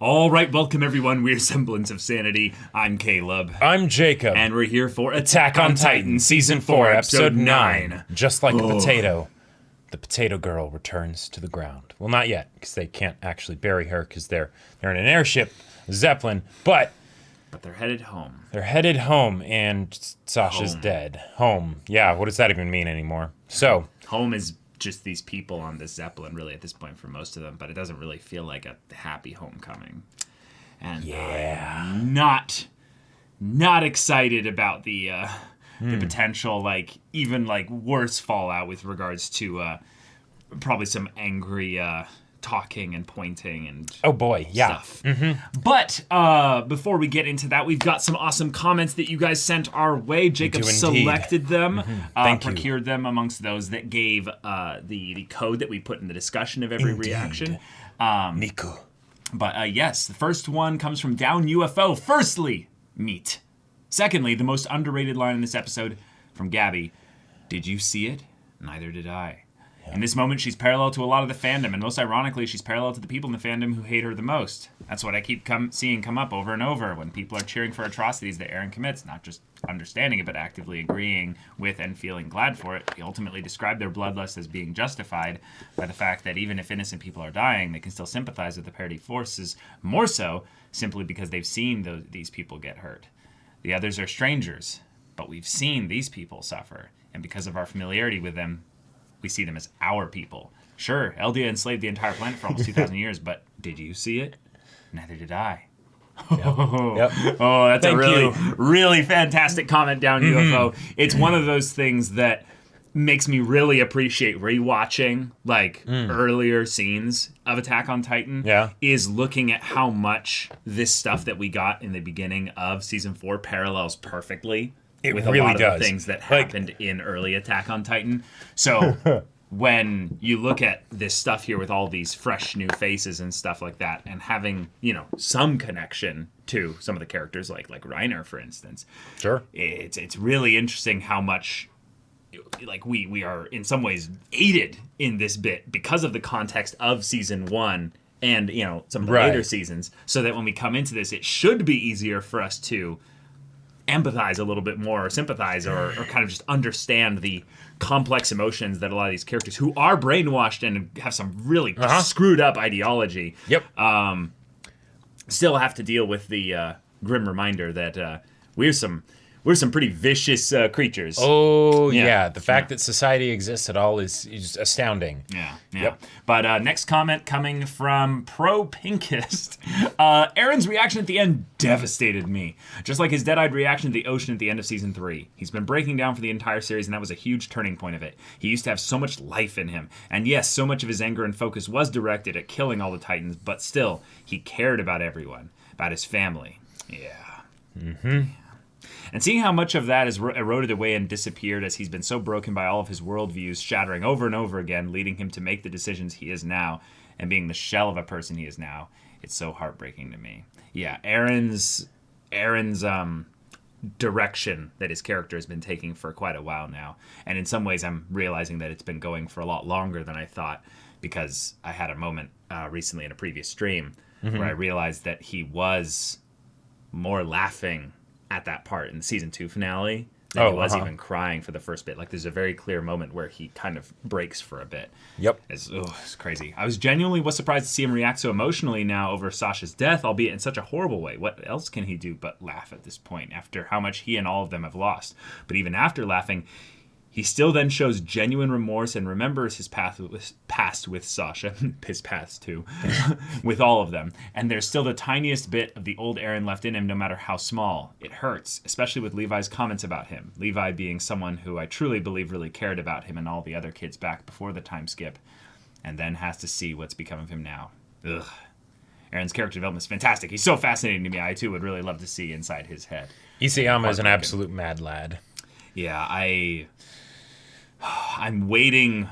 All right, welcome everyone. We're Semblance of Sanity. I'm Caleb. I'm Jacob. And we're here for Attack on Titan, Season 4, Episode 9. Just like a potato, the potato girl returns to the ground. Well, not yet, because they can't actually bury her, because they're in an airship, a Zeppelin, but they're headed home. They're headed home, and Sasha's dead. Home. Yeah, what does that even mean anymore? So, home is just these people on this Zeppelin, really, at this point for most of them, but it doesn't really feel like a happy homecoming. And I'm not excited about the potential, even worse fallout with regards to probably some angry talking and pointing and stuff. Mm-hmm. But before we get into that, we've got some awesome comments that you guys sent our way. Jacob selected them, procured them amongst those that gave the code that we put in the discussion of every reaction. Nico. But yes, the first one comes from Down UFO. Firstly, meat. Secondly, the most underrated line in this episode from Gabby. Did you see it? Neither did I. In this moment, she's parallel to a lot of the fandom, and most ironically, she's parallel to the people in the fandom who hate her the most. That's what I keep seeing come up over and over when people are cheering for atrocities that Eren commits, not just understanding it, but actively agreeing with and feeling glad for it. They ultimately describe their bloodlust as being justified by the fact that even if innocent people are dying, they can still sympathize with the parity forces, more so simply because they've seen these people get hurt. The others are strangers, but we've seen these people suffer, and because of our familiarity with them, we see them as our people. Sure, Eldia enslaved the entire planet for almost 2,000 years, but did you see it? Neither did I. Yep. Oh, that's a really fantastic comment, Down UFO. It's one of those things that makes me really appreciate rewatching earlier scenes of Attack on Titan. Yeah. Is looking at how much this stuff that we got in the beginning of Season 4 parallels perfectly with really a lot of does. the things that happened in early Attack on Titan. So when you look at this stuff here with all these fresh new faces and stuff like that, and having, some connection to some of the characters like Reiner, for instance. Sure. It's really interesting how much we are in some ways aided in this bit because of the context of Season 1 and, some of the later seasons, so that when we come into this, it should be easier for us to empathize a little bit more, or sympathize, or kind of just understand the complex emotions that a lot of these characters who are brainwashed and have some really screwed up ideology still have to deal with the grim reminder that we're some pretty vicious creatures. Oh, yeah. The fact that society exists at all is just astounding. Yeah. Yep. But next comment coming from Pro Pinkist. Eren's reaction at the end devastated me. Just like his dead-eyed reaction to the ocean at the end of Season 3. He's been breaking down for the entire series, and that was a huge turning point of it. He used to have so much life in him. And yes, so much of his anger and focus was directed at killing all the Titans, but still, he cared about everyone, about his family. Yeah. Mm-hmm. And seeing how much of that is eroded away and disappeared as he's been so broken by all of his worldviews shattering over and over again, leading him to make the decisions he is now, and being the shell of a person he is now, it's so heartbreaking to me. Yeah, Eren's direction that his character has been taking for quite a while now. And in some ways, I'm realizing that it's been going for a lot longer than I thought, because I had a moment recently in a previous stream where I realized that he was more laughing at that part in the Season 2 finale than he was even crying for the first bit. There's a very clear moment where he kind of breaks for a bit. Yep. It's crazy. I was genuinely surprised to see him react so emotionally now over Sasha's death, albeit in such a horrible way. What else can he do but laugh at this point after how much he and all of them have lost? But even after laughing, he still then shows genuine remorse and remembers his past with Sasha, his paths too, with all of them. And there's still the tiniest bit of the old Eren left in him, no matter how small. It hurts, especially with Levi's comments about him. Levi being someone who I truly believe really cared about him and all the other kids back before the time skip, and then has to see what's become of him now. Ugh. Eren's character development is fantastic. He's so fascinating to me. I too would really love to see inside his head. Isayama is an absolute mad lad. Yeah, I I'm waiting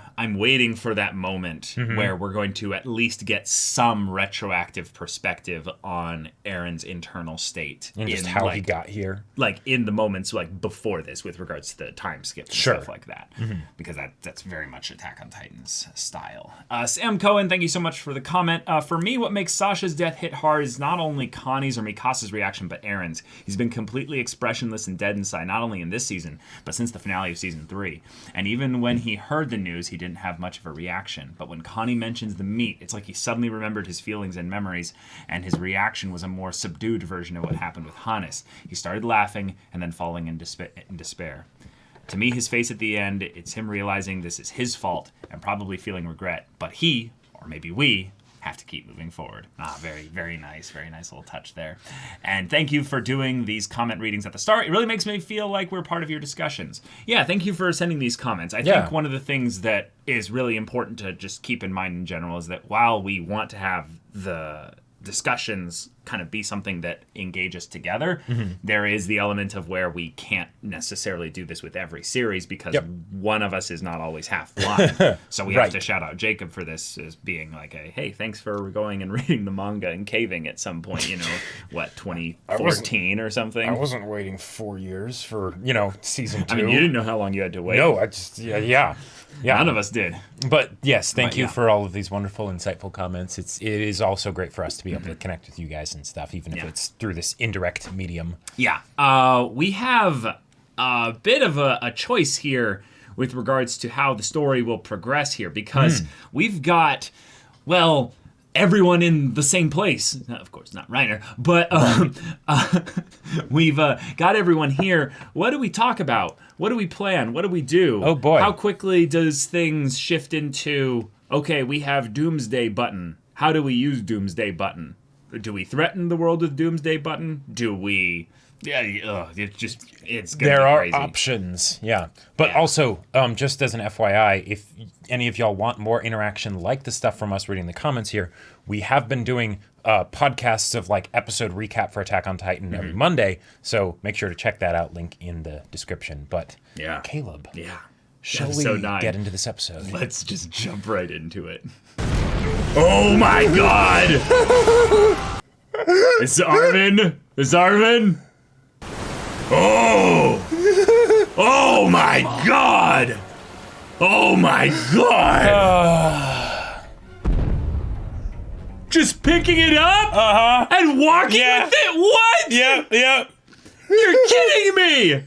for that moment where we're going to at least get some retroactive perspective on Eren's internal state and just how he got here, like in the moments like before this, with regards to the time skip and stuff like that, because that's very much Attack on Titan's style. Sam Cohen, thank you so much for the comment. For me, what makes Sasha's death hit hard is not only Connie's or Mikasa's reaction, but Eren's. He's been completely expressionless and dead inside, not only in this season, but since the finale of season 3. And even when he heard the news, he didn't have much of a reaction. But when Connie mentions the meat, it's like he suddenly remembered his feelings and memories, and his reaction was a more subdued version of what happened with Hannes. He started laughing and then falling in despair. To me, his face at the end, it's him realizing this is his fault and probably feeling regret. But he, or maybe we, have to keep moving forward. Very, very nice little touch there. And thank you for doing these comment readings at the start. It really makes me feel like we're part of your discussions. Yeah, thank you for sending these comments. I think one of the things that is really important to just keep in mind in general is that while we want to have the discussions kind of be something that engage us together, there is the element of where we can't necessarily do this with every series because one of us is not always half blind. So we have to shout out Jacob for this as being like a, hey, thanks for going and reading the manga and caving at some point, 2014 or something. I wasn't waiting 4 years for, season 2. I mean, you didn't know how long you had to wait. No, I just, yeah. None of us did. But yes, thank you for all of these wonderful, insightful comments. It is also great for us to be able to connect with you guys and stuff, even if it's through this indirect medium. Yeah. We have a bit of a choice here with regards to how the story will progress here, because we've got, everyone in the same place. Of course, not Reiner, but we've got everyone here. What do we talk about? What do we plan? What do we do? Oh, boy. How quickly does things shift into, okay, we have Doomsday Button. How do we use Doomsday Button? Do we threaten the world with Doomsday Button? Do we... it's gonna be crazy. There are options, But also, just as an FYI, if any of y'all want more interaction like the stuff from us reading the comments here, we have been doing podcasts of episode recap for Attack on Titan every Monday, so make sure to check that out, link in the description. But Caleb, shall we get into this episode? Let's just jump right into it. Oh my god! It's Armin! Oh! Oh my god! Oh my god! Just picking it up? And walking with it? What? Yep. You're kidding me!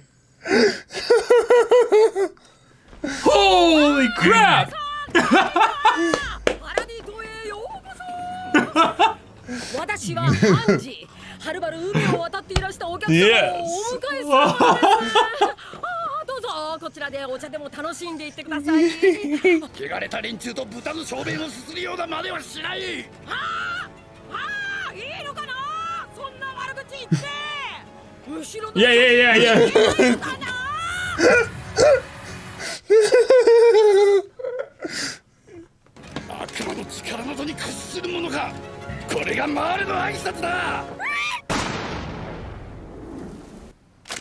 Holy crap! Yeah. 悪魔の力などに屈するものか。これがマーレの挨拶だ。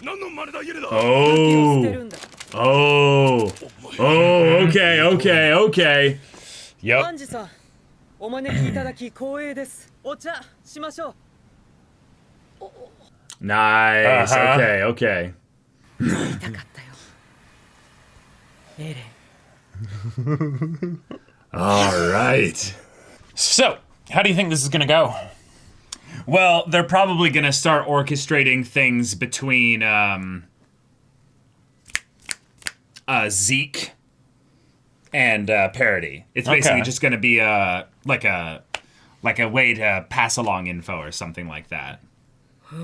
何の真似だイエレだ。Okay. Yep. アンジさん、お招きいただき光栄です。お茶しましょう。Nice. Okay. 言いたかったよ。エレン。 All right. So, how do you think this is going to go? Well, they're probably going to start orchestrating things between Zeke and Parody. It's basically just going to be like a way to pass along info or something like that. な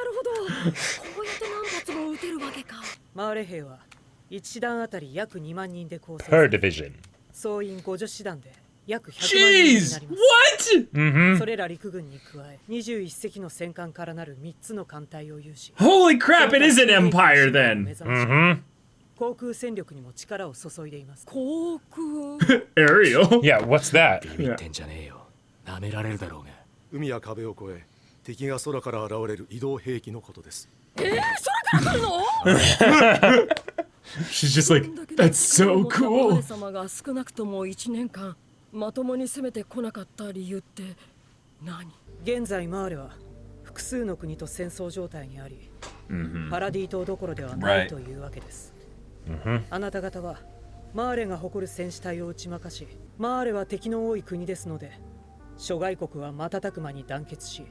るほど。こうやって何発も撃てるわけか。マーレ兵は1師団あたり約2万人で構成。 Per division. 総員50師団で約100万人になります。What? それら陸軍に加え21隻の戦艦からなる3つの艦隊を有し。 Holy crap! It is an empire then. 航空戦力にも力を注いでいます。航空 Ariel. Yeah, what's that? ビビってんじゃねえよ。舐められるだろうが。海や壁を越え、敵が空から現れる移動兵器のことです。She's just like, that's so cool. 様が少なくとも1年間まともに攻めてこなかった理由って何？現在マーレは複数の国と戦争状態にあり、パラディ島どころではないというわけです。あなた方はマーレが誇る戦士隊を打ち負かし、マーレは敵の多い国ですので、諸外国は瞬く間に団結し、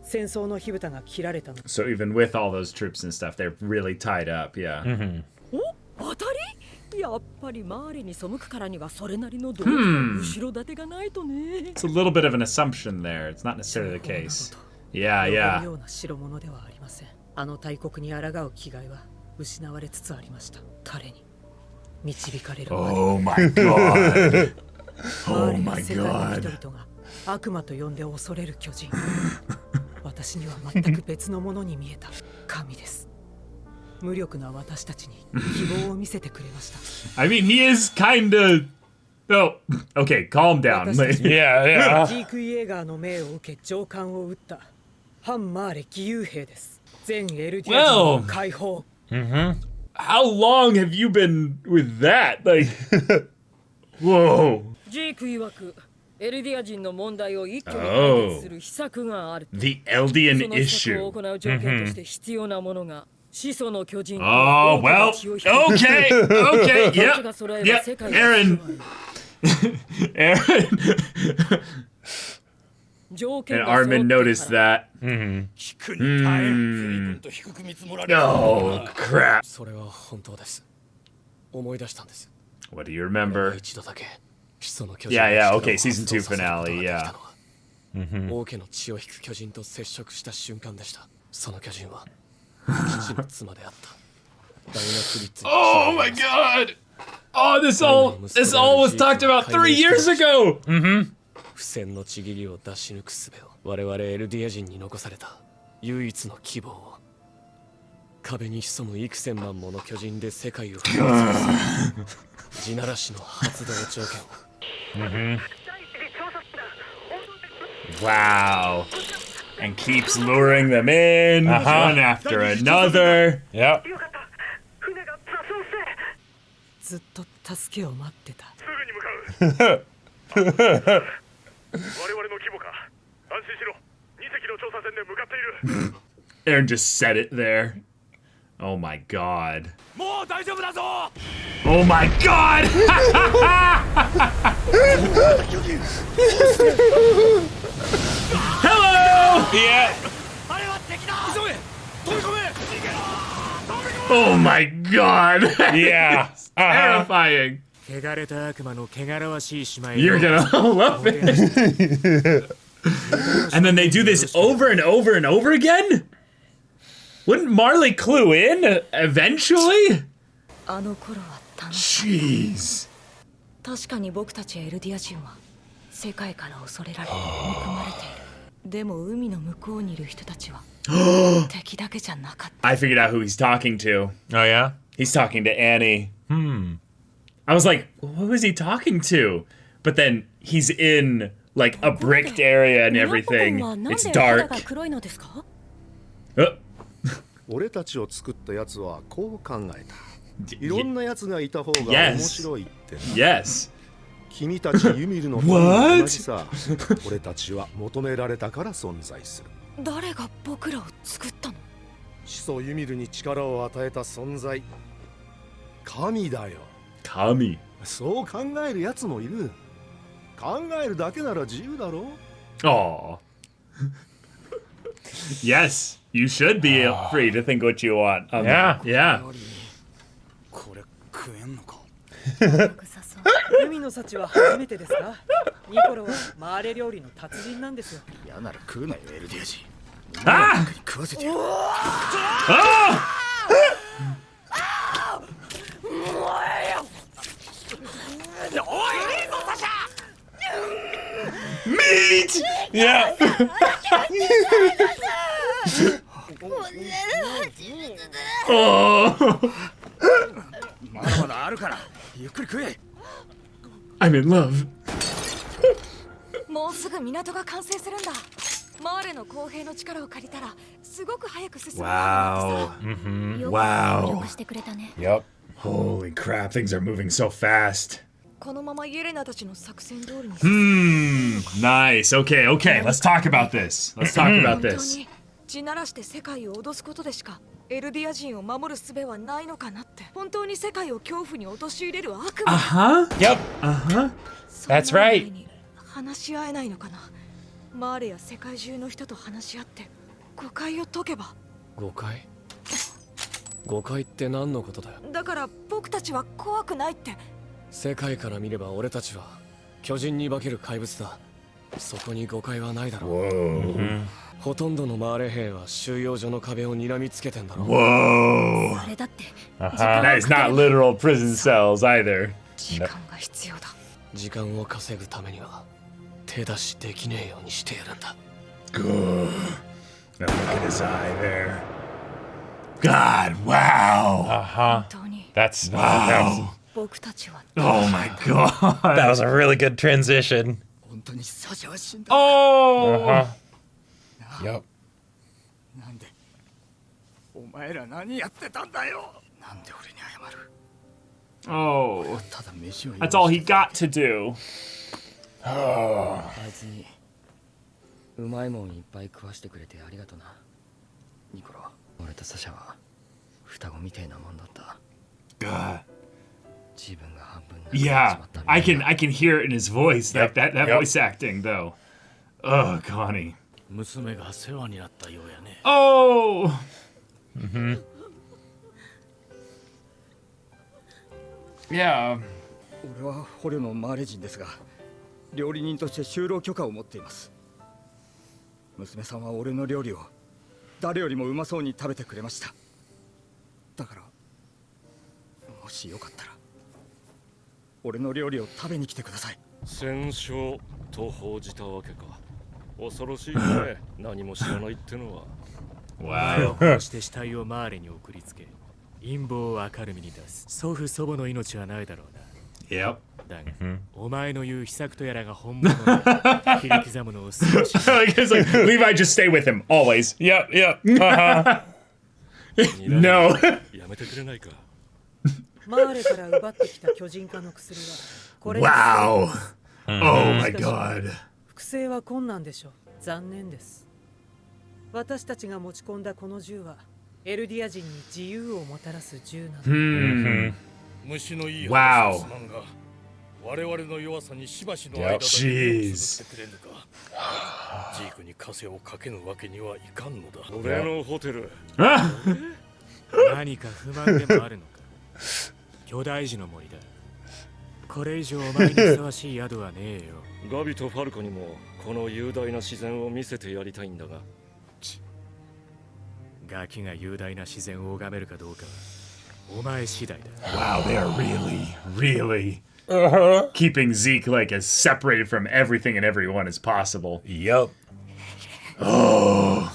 戦争の火蓋が切られたの。So even with all those troops and stuff, they're really tied up, yeah. お、当たり？やっぱりマーレに背くからにはそれなりの道具と後ろ盾がないとね。It's a little bit of an assumption there. It's not necessarily the case. Yeah, yeah. ような代物ではありません。あの大国に抗う気概は失われつつありました。彼に導かれるまで。Oh my god. Oh my god. 世界の人々が悪魔と呼んで恐れる巨人。私には全く別のものに見えた神です。無力な私たちに希望を見せてくれました。I mean, he is kinda... Oh, okay, calm down. Yeah. ジーク・イエーガーの命を受け上官を撃った反マーレ義勇兵です。全エルディア人の解放。How long have you been with that? Like, whoa. ジーク曰くエルディア人の問題を一挙に解決する秘策がある。The Eldian その秘策 issue. を行う条件として必要なものが始祖の巨人。Oh, well, okay, okay, yep, yep, Eren. Eren. And Armin noticed that. Oh, crap. それは本当です。思い出したんです。 What do you remember? 一度だけ始祖の巨人 Yeah, yeah, okay, season 2 finale, yeah. 王家の血を引く巨人と接触した瞬間でした。その巨人は父の妻であった。ダイナクリッツに Oh my god! Oh, this all was talked about 3 years ago! 不戦のちぎりを出し抜く術を我々エルディア人に残された唯一の希望を壁に潜む幾千万もの巨人で世界を震わせ地ならしの発動条件を Wow. And keeps luring them in, one after another. Yep. ずっと助けを待ってた。我々の規模か安心しろ2隻の調査船で向かっている Eren just said it there. Oh my god. もう大丈夫だぞ Oh my god! Hello! Yeah. あれは敵だ急げ飛び込め Oh my god! Yeah. Terrifying. 汚れた悪魔の汚らわしい姉妹 You're gonna love it. And then they do this over and over and over again? Wouldn't Marley clue in eventually? あの頃は楽しい。 Jeez. 確かに僕たちエルディア人は世界から恐れられ憎まれている。でも海の向こうにいる人たちは敵だけじゃなかった。 I figured out who he's talking to. Oh yeah. He's talking to Annie. I was like, who is he talking to? But then he's in like a bricked area and everything. It's dark. 俺たちを作ったやつはこう考えた。いろんなやつがいた方が面白いって。Yes. 君たちユミルのと同じさ。俺たちは求められたから存在する。誰が僕らを作ったの？始祖ユミルに力を与えた存在。神だよ。神。そう考えるやつもいる。考えるだけなら自由だろ。Oh. Yes, you should be free to think what you want. Yeah. Yeah. これ食えんのか海の幸は初めてですか？ニコロはマーレ料理の達人なんですよ。嫌なら食うなよエルディア人 Ah! 食わせてやる Meat! Yeah. まだまだあるからゆっくり食え I'm in love. もうすぐ港が完成するんだ。マーレの公平の力を借りたらすごく早く進む。 Wow. よく Wow. 協力してくれたね。 Yep. Holy crap, things are moving so fast. このままイエレナたちの作戦通りに。 Nice. Okay, okay. Let's talk about this. Let's talk about 本当 this. に地ならして世界を脅すことでしかエルディア人を守る術はないのかなって。本当に世界を恐怖に陥れる悪魔。 Huh? Yep. そんな That's right. 前に話し合えないのかな。マーレや世界中の人と話し合って誤解を解けば。誤解誤解って何のことだよ。だから僕たちは怖くないって。世界から見れば俺たちは巨人に化ける怪物だ。そこに誤解はないだろう。 Whoa. ほとんどのマーレ兵は収容所の壁を睨みつけてんだろう。 Whoa. それだって That is not literal prison cells either. 時間が必要だ。時間を稼ぐためには手出しできねえようにしてやるんだ。 Good. Now look at his eye there. God, wow. 本当に That's Wow. 僕たちは Oh my god. that was a really good transition. 本当にサシャは死んだ。 Oh. Yep. なんでお前ら何やってたんだよ。なんで俺に謝る。 Oh. ただ飯を用意 That's all he して got to do. あいつにうまいもんいっぱい食わしてくれてありがとな。ニコロ、俺とサシャは双子みてえなもんだった。 God. 自分が半分なくなってし Yeah. まった。 I can hear it in his voice. Like that Yep. voice acting though. Oh, Connie. 娘が世話になったようやね。 Oh. いや、俺は捕虜のマーレ人ですが、料理人として就労許可を持っています。娘さんは俺の料理を誰よりもうまそうに食べてくれました。だからもしよかったら俺の料理を食べに来てください。戦勝と報じたわけか。恐ろしいね。何も知らないってのは。 wow. こうして死体をマーレに送りつけ陰謀を明るみに出す。祖父祖母の命はないだろうな。 Yep. だが、お前の言う秘策とやらが本物だ。切り刻むのを少し It's like Levi, just stay with him always. Yep, yep. Uh-huh. No. やめてくれないか。マーレから奪ってきた巨人化の薬はこれに Wow. Oh my しかし god. 複製は困難でしょう。残念です。私たちが持ち込んだこの銃はエルディア人に自由をもたらす銃なの。虫のいい Wow. 話すまんが、我々の弱さにしばしの Yep. 間だけ手を Jeez. つってくれぬか。ジークに枷をかけぬわけにはいかんのだ。俺のホテル。何か不満でもあるのか。巨大樹の森だ。これ以上お前にふさわしい宿はねえよ。ガビとファルコにもこの雄大な自然を見せてやりたいんだが。ガキが雄大な自然を拝めるかどうかはお前次第だ。 Wow, they are really keeping Zeke like as separated from everything and everyone as possible. Yep. Oh.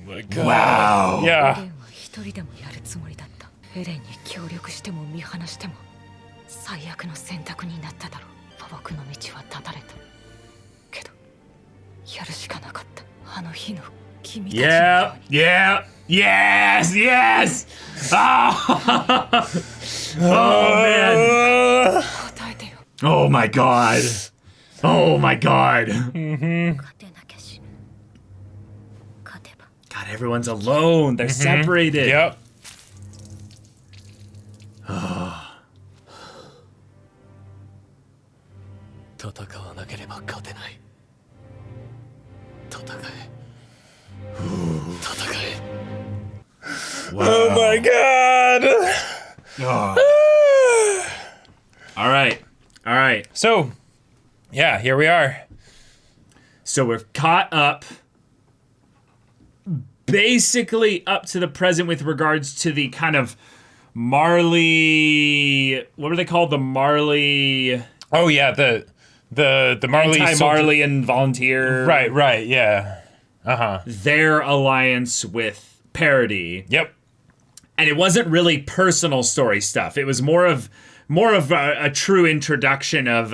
My God. Wow. エレ Yeah. ンは一人でもやるつもりだった。エレンに協力しても見放しても最悪の選択になっただろう。僕の道は断たれたけどやるしかなかった。あの日の君たちのよ Yeah, うに。 yeah, yes, yes. Oh, oh man. 答えてよ。 Oh my god. Oh my god. 勝てなきゃ死ぬ。勝てば God, everyone's alone. They're separated. Yep. 戦わなければ勝てない。戦え。戦え。 Oh my God. Oh. All right. All right. So, yeah, here we are. So we're caught up basically up to the present with regards to the kind of Marley, what are they called? The Marley Oh yeah, the Marley soldier- anti-Marleyan volunteer. Right, yeah. Their alliance with Parody. Yep. And it wasn't really personal story stuff. It was more of a true introduction of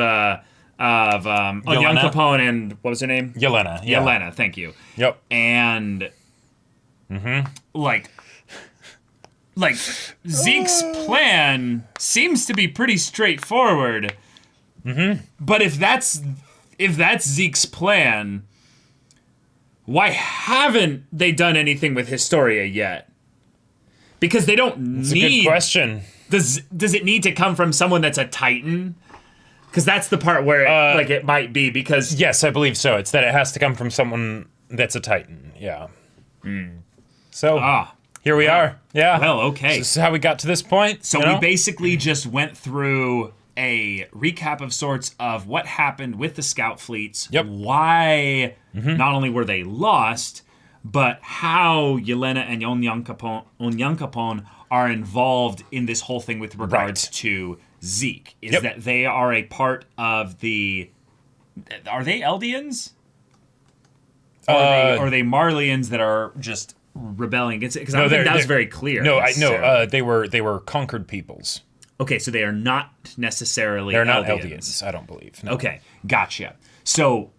Onyankopon and what was her name? Yelena. Yeah. Yelena, thank you. Yep. And like Zeke's plan seems to be pretty straightforward. But if that's Zeke's plan, why haven't they done anything with Historia yet? Because they don't need. It's a good question. Does it need to come from someone that's a Titan? Because that's the part where it might be, because... Yes, I believe so. It's that it has to come from someone that's a Titan, yeah. So, here we are. Yeah. Well, okay. This is how we got to this point. So we basically just went through a recap of sorts of what happened with the scout fleets, why not only were they lost, but how Yelena and Onyankopon are involved in this whole thing with regards to Zeke. Is that they are a part of the... Are they Eldians? Or are they Marleyans that are just rebelling against it? Because I don't think that was very clear. They were conquered peoples. Okay, so they are not necessarily They're not Eldians. Eldians, I don't believe. No. Okay, gotcha. So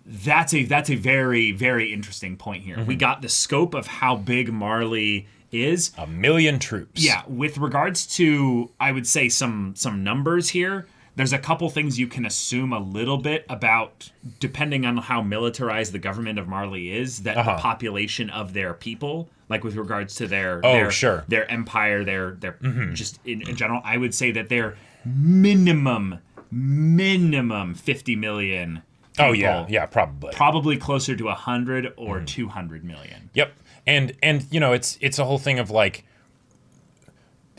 that's a very, very interesting point here. We got the scope of how big Marley is. 1 million troops. Yeah, with regards to, I would say, some numbers here, there's a couple things you can assume a little bit about, depending on how militarized the government of Marley is, that the population of their people, like with regards to their empire, their just in general, I would say that they're minimum 50 million people. Oh, yeah, probably. Probably closer to 100 or 200 million. Yep. And you know, it's a whole thing of like,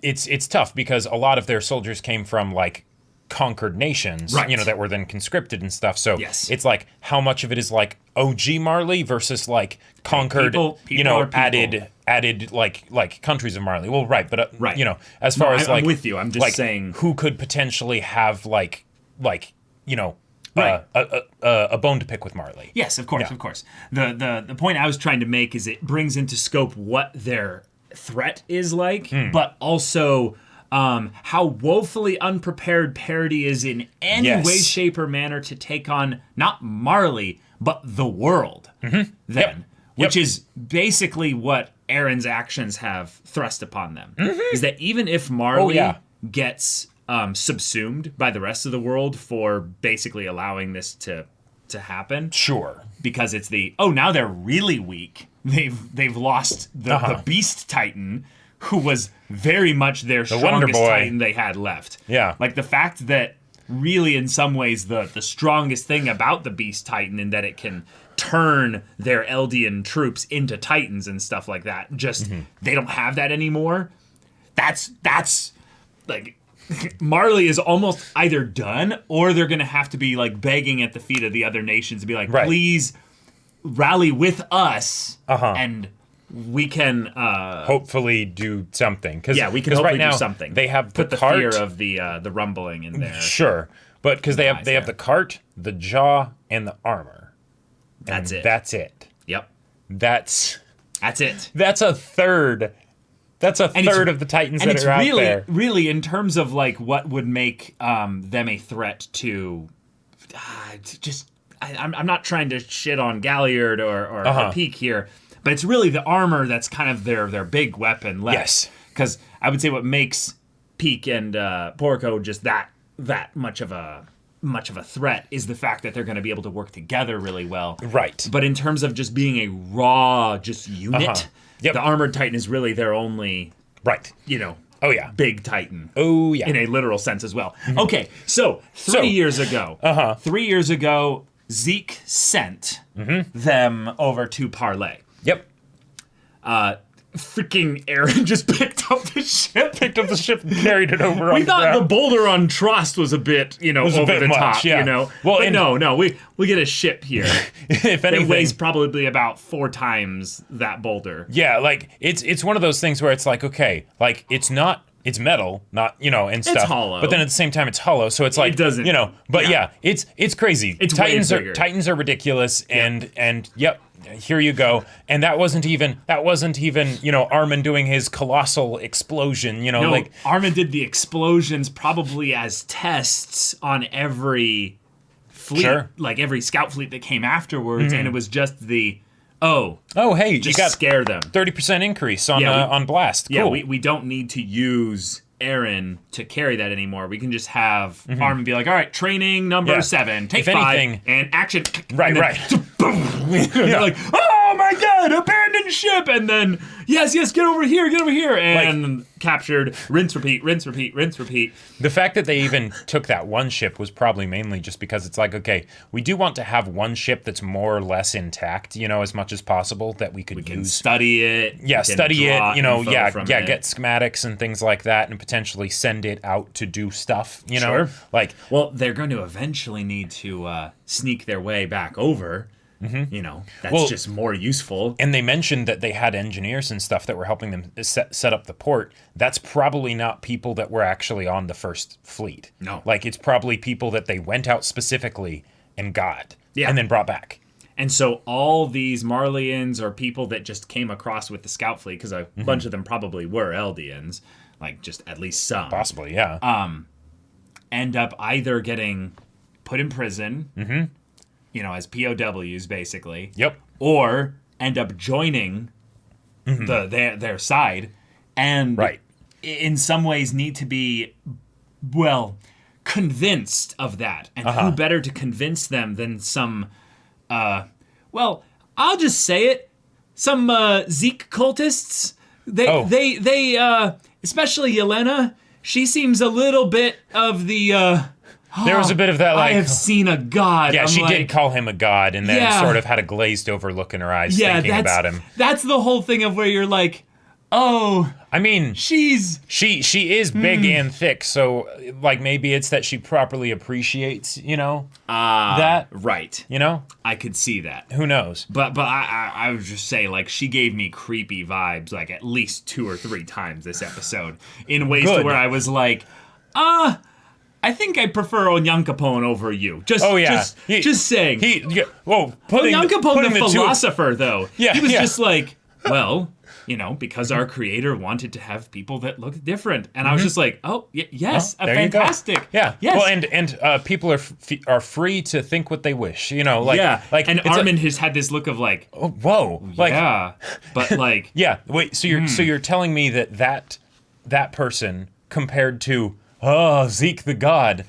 it's tough because a lot of their soldiers came from like conquered nations, you know, that were then conscripted and stuff. So it's like, how much of it is like OG Marley versus like conquered, people you know, added like countries of Marley. Well, but you know, as far as like, I'm with you. I'm just like, saying who could potentially have like you know. A bone to pick with Marley. Yes, of course, of course. The point I was trying to make is it brings into scope what their threat is like, but also how woefully unprepared Parody is in any way, shape, or manner to take on not Marley, but the world. Which is basically what Eren's actions have thrust upon them. Is that even if Marley gets subsumed by the rest of the world for basically allowing this to happen. Sure. Because it's now they're really weak. They've lost the Beast Titan, who was very much their strongest Titan they had left. Yeah. Like the fact that really in some ways the strongest thing about the Beast Titan in that it can turn their Eldian troops into Titans and stuff like that. Just they don't have that anymore. That's like Marley is almost either done or they're going to have to be like begging at the feet of the other nations to be like, please rally with us and we can hopefully do something. We can hopefully do something. They have put the cart, fear of the rumbling in there. Sure, but because they have the cart, the jaw, and the armor. That's it. That's it. Yep. That's it. That's a third. That's a third of the Titans that are out there. And it's really, in terms of like what would make them a threat to, I'm not trying to shit on Galliard or Peak here, but it's really the armor that's kind of their big weapon left. Yes. Because I would say what makes Peak and Porco just that much of a threat is the fact that they're going to be able to work together really well. Right. But in terms of just being a raw unit. The Armored Titan is really their only, big Titan. Oh, yeah. In a literal sense as well. Okay, so 3 years ago, 3 years ago, Zeke sent them over to Parlay. Yep. Freaking Eren just picked up the ship. And carried it over. We thought the boulder on Trust was a bit, over the top, Well, but no, we get a ship here. If anything, it weighs probably about 4 times that boulder. Yeah, like it's one of those things where it's like, okay, like it's metal, not, and stuff. It's hollow. But then at the same time it's hollow, so it's like, it doesn't, but it's crazy. It's Titans are ridiculous and yep. Here you go, and that wasn't even Armin doing his colossal explosion. Armin did the explosions probably as tests on every fleet, like every scout fleet that came afterwards, and it was just the hey, just you got scare them. 30% increase on blast. Cool. Yeah, we don't need to use Eren to carry that anymore. We can just have Armin be like, all right, training number 7, take 5, and action. Right. They're like, oh my god, abandoned ship, and then yes, get over here, and captured. Rinse, repeat. The fact that they even took that one ship was probably mainly just because it's like, okay, we do want to have one ship that's more or less intact, as much as possible that we could use. Study it. Study it. Get Get schematics and things like that, and potentially send it out to do stuff. Sure. Like, well, they're going to eventually need to sneak their way back over. That's just more useful. And they mentioned that they had engineers and stuff that were helping them set up the port. That's probably not people that were actually on the first fleet. No. Like, it's probably people that they went out specifically and got and then brought back. And so all these Marleyans are people that just came across with the scout fleet, because a bunch of them probably were Eldians, like just at least some. Possibly, yeah. End up either getting put in prison, as POWs, basically. Yep. Or end up joining their side, and in some ways need to be, convinced of that. And who better to convince them than some, I'll just say it, some Zeke cultists. They especially Yelena, she seems a little bit of the... there was a bit of that, like... I have seen a god. Yeah, she did call him a god, and then sort of had a glazed over look in her eyes thinking about him. That's the whole thing of where you're like, oh... I mean... She is big and thick, so, like, maybe it's that she properly appreciates, that. Right. I could see that. Who knows? But I would just say, like, she gave me creepy vibes, like, at least 2 or 3 times this episode, in ways to where I was like, I think I prefer Onyankopon over you. Just saying. Onyankopon the philosopher, though. Yeah, he was just like, because our creator wanted to have people that look different. And I was just like, fantastic. Yeah. Yes. Well, and people are free to think what they wish, and Armin has had this look of like, oh, whoa. Like, yeah, but like... yeah, wait, so you're telling me that person compared to... Zeke the God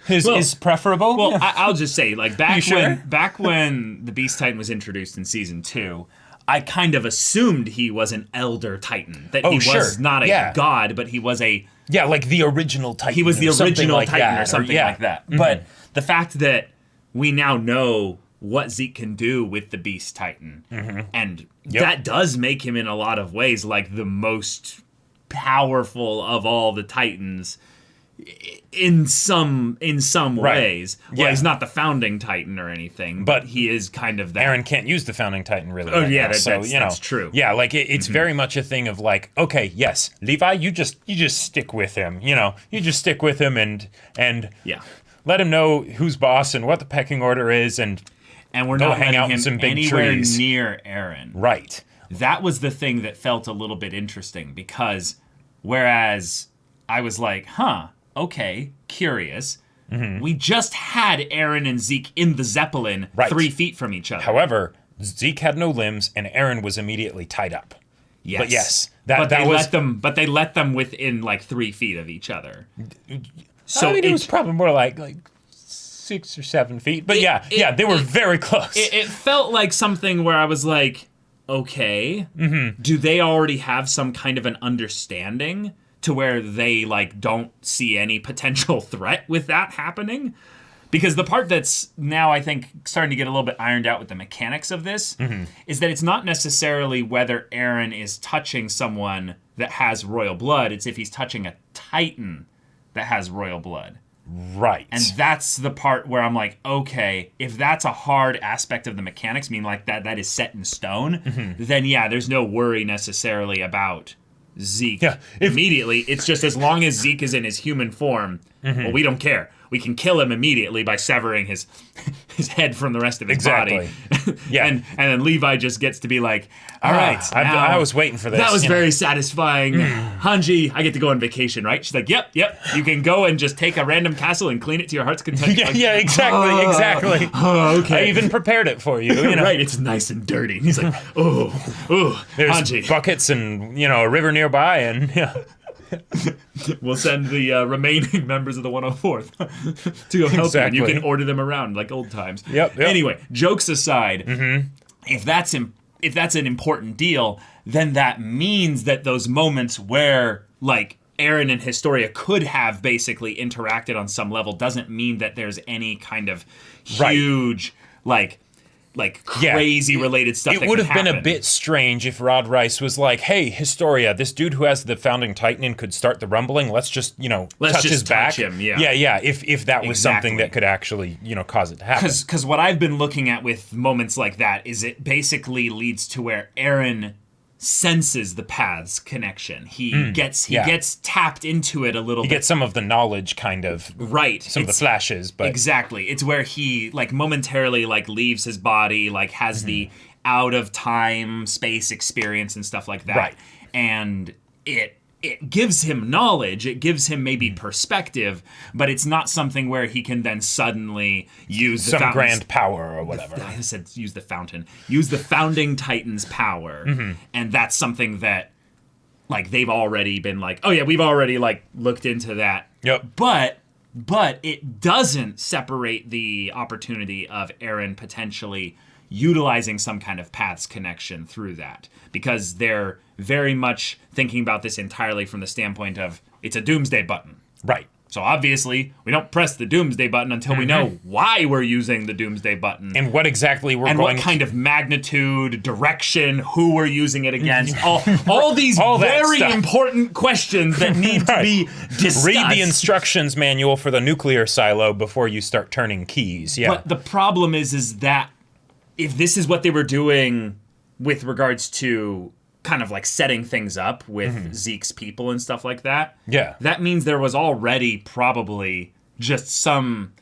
is preferable? Well, I'll just say, like, back when the Beast Titan was introduced in Season 2, I kind of assumed he was an Elder Titan. That he was not a god, but he was a... Yeah, like the original Titan. He was the original Titan or something like that. Mm-hmm. But the fact that we now know what Zeke can do with the Beast Titan, and that does make him in a lot of ways like the most powerful of all the Titans... in some ways. Well, he's not the founding Titan or anything, but he is kind of that. Eren can't use the founding Titan really. That's true. Yeah, like it's very much a thing of like, okay, yes, Levi, you just stick with him. You just stick with him and let him know who's boss and what the pecking order is, and we're not hang out him in some big anywhere trees near Eren. Right. That was the thing that felt a little bit interesting, because whereas I was like, okay, curious. We just had Eren and Zeke in the Zeppelin 3 feet from each other. However, Zeke had no limbs, and Eren was immediately tied up. Yes. But yes, they let them within like 3 feet of each other. So it was probably more like 6 or 7 feet. But they were very close. It felt like something where I was like, okay, do they already have some kind of an understanding to where they like don't see any potential threat with that happening? Because the part that's now, I think, starting to get a little bit ironed out with the mechanics of this is that it's not necessarily whether Eren is touching someone that has royal blood, it's if he's touching a Titan that has royal blood. Right. And that's the part where I'm like, okay, if that's a hard aspect of the mechanics, meaning like that is set in stone, then there's no worry necessarily about Zeke immediately. It's just as long as Zeke is in his human form, well, we don't care. we can kill him immediately by severing his head from the rest of his body. Yeah. And then Levi just gets to be like, all right, I was waiting for this. That was very satisfying. Hanji, I get to go on vacation, right? She's like, yep. You can go and just take a random castle and clean it to your heart's content. Exactly. Oh, okay. I even prepared it for you. Right, it's nice and dirty. And he's like, there's Hanji. buckets and, a river nearby, and We'll send the remaining members of the 104th to go help you. And you can order them around like old times. Yep. Anyway, jokes aside, if that's an important deal, then that means that those moments where like Eren and Historia could have basically interacted on some level doesn't mean that there's any kind of huge like crazy related stuff. It would have been a bit strange if Rod Rice was like, "Hey, Historia, this dude who has the founding titan and could start the rumbling, let's just touch his back." Him, If that was something that could actually cause it to happen. Because what I've been looking at with moments like that is it basically leads to where Eren senses the paths connection. He gets tapped into it a little bit. He gets some of the knowledge kind of. Right. Some of the flashes, but exactly. It's where he like momentarily like leaves his body, like has the out of time space experience and stuff like that. Right. And it gives him knowledge, it gives him maybe perspective, but it's not something where he can then suddenly use some grand power or whatever. I said use the fountain. Use the founding titan's power. And that's something that like they've already been like, oh yeah, we've already like looked into that. Yep. But it doesn't separate the opportunity of Eren potentially utilizing some kind of paths connection through that, because they're very much thinking about this entirely from the standpoint of it's a doomsday button. Right. So obviously, we don't press the doomsday button until we know why we're using the doomsday button. And what exactly we're and going what kind of magnitude, direction, who we're using it against. all these very important questions that need to be discussed. Read the instructions manual for the nuclear silo before you start turning keys. Yeah. But the problem is that if this is what they were doing with regards to kind of like setting things up with Zeke's people and stuff like that, that means there was already probably just some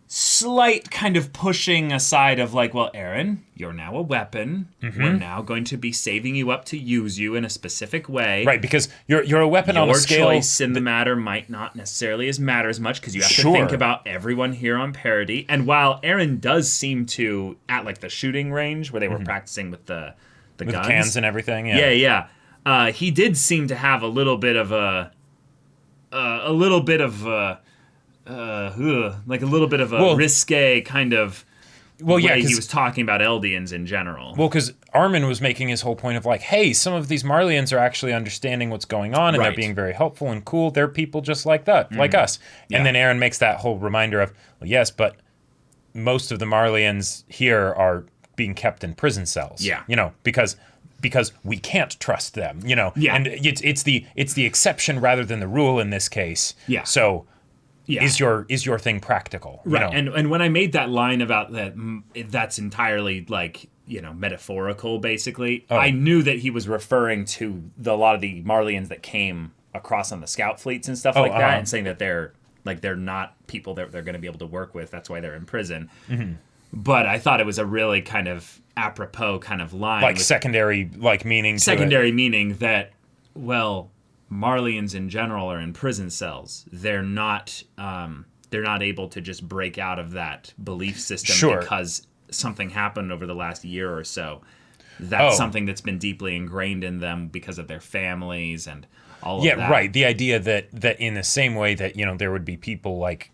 slight kind of pushing aside of like, well, Eren, you're now a weapon. We're now going to be saving you up to use you in a specific way. Right, because you're a weapon on a scale. Your choice in the matter might not necessarily matter as much because you have to think about everyone here on parity. And while Eren does seem to, at like the shooting range where they were practicing with the with guns, cans and everything, he did seem to have a little bit of a risque kind of way he was talking about Eldians in general. Well, because Armin was making his whole point of like, hey, some of these Marleyans are actually understanding what's going on and they're being very helpful and cool. They're people just like that, like us. And then Eren makes that whole reminder of, well, yes, but most of the Marleyans here are being kept in prison cells. Yeah. Because we can't trust them, And it's the exception rather than the rule in this case. Yeah. So is your thing practical? Right. And when I made that line about that's entirely like, metaphorical basically, I knew that he was referring to a lot of the Marleyans that came across on the scout fleets and stuff like that, and saying that they're not people that they're going to be able to work with. That's why they're in prison. But I thought it was a really kind of apropos kind of line. Like secondary meaning. Secondary meaning that, well, Marleyans in general are in prison cells. They're not able to just break out of that belief system because something happened over the last year or so. That's something that's been deeply ingrained in them because of their families and all of that. Yeah, right. The idea that in the same way that, there would be people like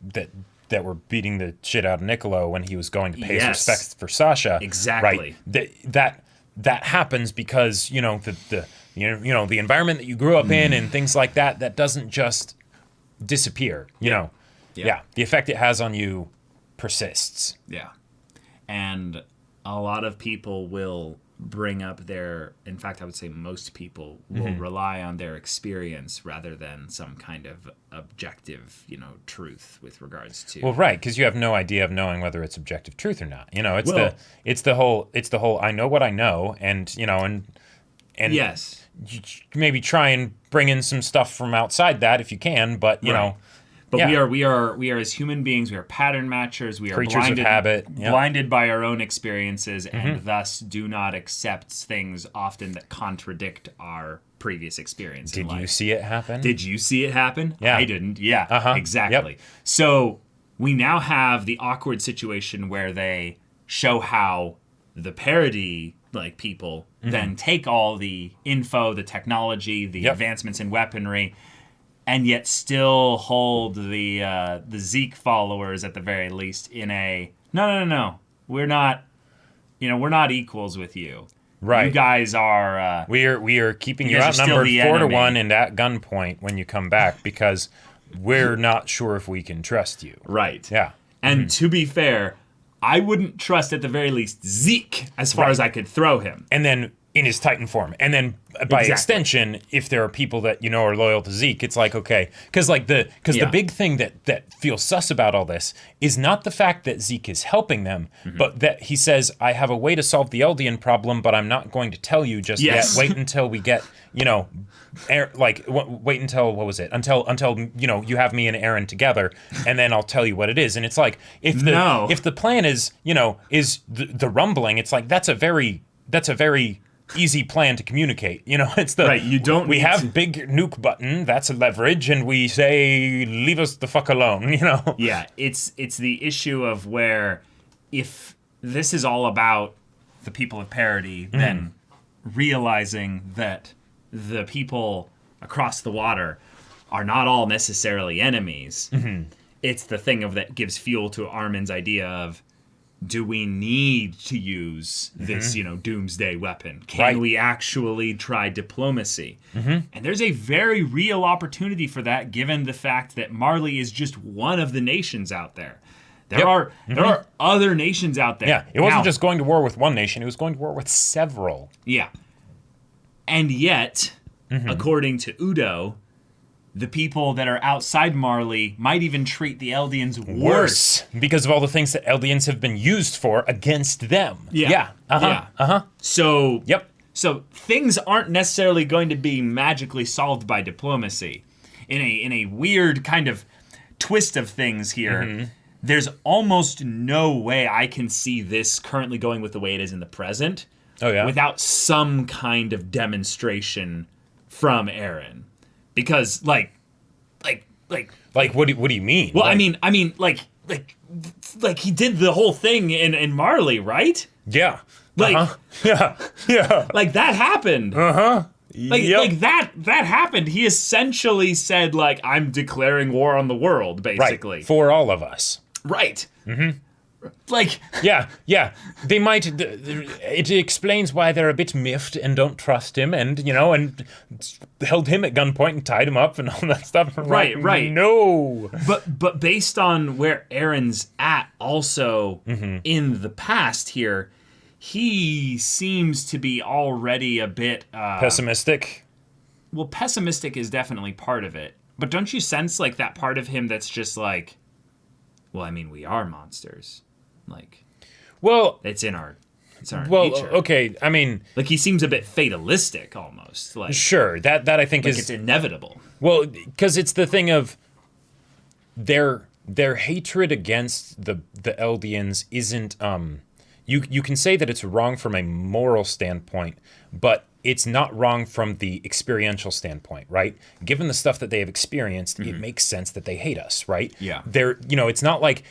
that were beating the shit out of Niccolo when he was going to pay his respects for Sasha. Exactly. Right? That happens because, the environment that you grew up in and things like that doesn't just disappear, Yeah, the effect it has on you persists. Yeah. And a lot of people will bring up in fact, I would say most people will rely on their experience rather than some kind of objective, truth with regards to. Well, right, because you have no idea of knowing whether it's objective truth or not. It's the whole I know what I know, and and yes, maybe try and bring in some stuff from outside that if you can, but you know. But we are as human beings, we are pattern matchers. We are creatures of habit, blinded by our own experiences, and thus do not accept things often that contradict our previous experience. Did you see it happen? Did you see it happen? Yeah. I didn't. Yeah, exactly. Yep. So we now have the awkward situation where they show how the parody people then take all the info, the technology, the advancements in weaponry, and yet still hold the Zeke followers at the very least in a no, we're not equals with you. Right. You guys are we are keeping you outnumbered 4-1 and at gunpoint when you come back because we're not sure if we can trust you. Right. Yeah. And to be fair, I wouldn't trust at the very least Zeke as far as I could throw him. And then in his Titan form. And then by extension, if there are people that are loyal to Zeke, it's like, okay. Because the big thing that feels sus about all this is not the fact that Zeke is helping them, but that he says, I have a way to solve the Eldian problem, but I'm not going to tell you just yet. Wait until we get, wait until, what was it? Until you have me and Eren together, and then I'll tell you what it is. And it's like, if the plan is, is the rumbling, it's like, that's a very easy plan to communicate. It's the we have big nuke button, that's a leverage, and we say leave us the fuck alone. Yeah, it's the issue of where if this is all about the people of parody, then realizing that the people across the water are not all necessarily enemies. It's the thing of that gives fuel to Armin's idea of, do we need to use this, doomsday weapon? Can we actually try diplomacy? And there's a very real opportunity for that, given the fact that Marley is just one of the nations out there. There are other nations out there. Yeah, it wasn't just going to war with one nation; it was going to war with several. Yeah, and yet, according to Udo, the people that are outside Marley might even treat the Eldians worse because of all the things that Eldians have been used for against them. So, so things aren't necessarily going to be magically solved by diplomacy. In a weird kind of twist of things here, there's almost no way I can see this currently going with the way it is in the present without some kind of demonstration from Eren. Because what do you mean? Well, I mean like he did the whole thing in Marley, right? Yeah. Yeah. Like that happened. Like that happened. He essentially said I'm declaring war on the world, basically. Right. For all of us. Right. They might. It explains why they're a bit miffed and don't trust him, and and held him at gunpoint and tied him up and all that stuff. Right. No. But based on where Eren's at, also in the past here, he seems to be already a bit pessimistic. Well, pessimistic is definitely part of it, but don't you sense that part of him that's just well, I mean, we are monsters. It's in our nature. Okay, I mean, he seems a bit fatalistic almost. Sure, that I think is it's inevitable. Well, because it's the thing of their hatred against the Eldians isn't you can say that it's wrong from a moral standpoint, but it's not wrong from the experiential standpoint, right? Given the stuff that they have experienced, it makes sense that they hate us, right? Yeah. They're, it's not like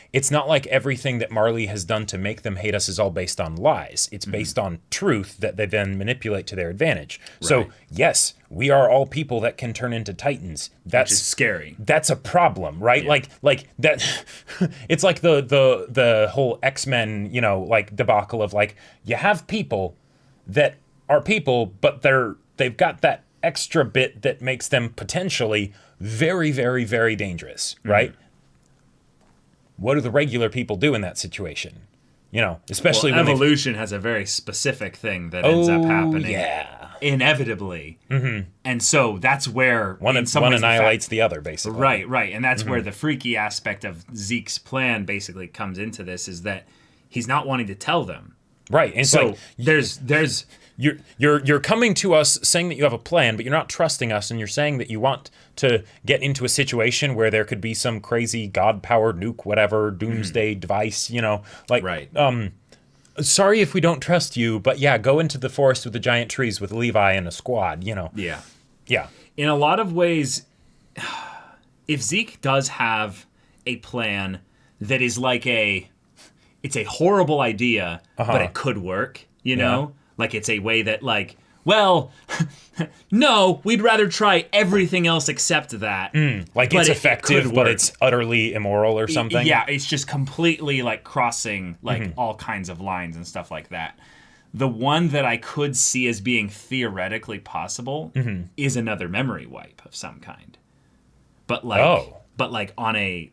everything that Marley has done to make them hate us is all based on lies. It's based on truth that they then manipulate to their advantage. Right. So, yes, we are all people that can turn into Titans. Which is scary. That's a problem, right? Yeah. Like that. It's like the whole X-Men, debacle of you have people that are people, but they've got that extra bit that makes them potentially very, very, very dangerous, right? What do the regular people do in that situation? Especially when evolution has a very specific thing that ends up happening. Inevitably. And so that's where one annihilates the other, basically. Right. And that's where the freaky aspect of Zeke's plan basically comes into this, is that he's not wanting to tell them. Right. And so there's you're coming to us saying that you have a plan, but you're not trusting us, and you're saying that you want to get into a situation where there could be some crazy god-powered nuke, whatever, doomsday device, like, Right. Sorry if we don't trust you, but yeah, go into the forest with the giant trees with Levi and a squad, Yeah. Yeah. In a lot of ways, if Zeke does have a plan that is like it's a horrible idea, but it could work, know? Like it's a way that like, well, no, we'd rather try everything else except that. Like it's effective, but it's utterly immoral or something. Yeah, it's just completely like crossing like all kinds of lines and stuff like that. The one that I could see as being theoretically possible is another memory wipe of some kind. But like on a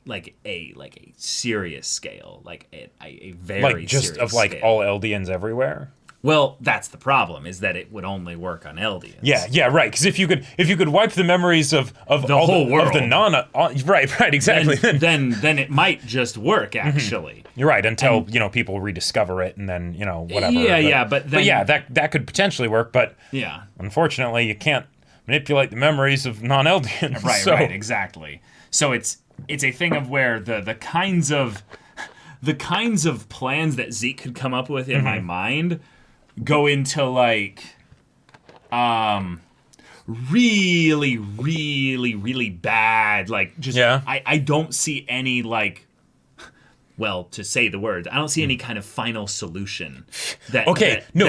serious scale, like a very like just serious of like scale. all Eldians everywhere. Well, that's the problem, is that it would only work on Eldians. Yeah, right. Because if you could wipe the memories of the whole world, of the right, exactly. Then it might just work actually. You're right, until people rediscover it, and then whatever. But yeah, that could potentially work, but yeah, unfortunately, you can't manipulate the memories of non-Eldians. Right, exactly. So it's a thing of where the kinds of plans that Zeke could come up with in my mind go into like really, really, really bad, like just I don't see any like, well, to say the words, I don't see any kind of final solution that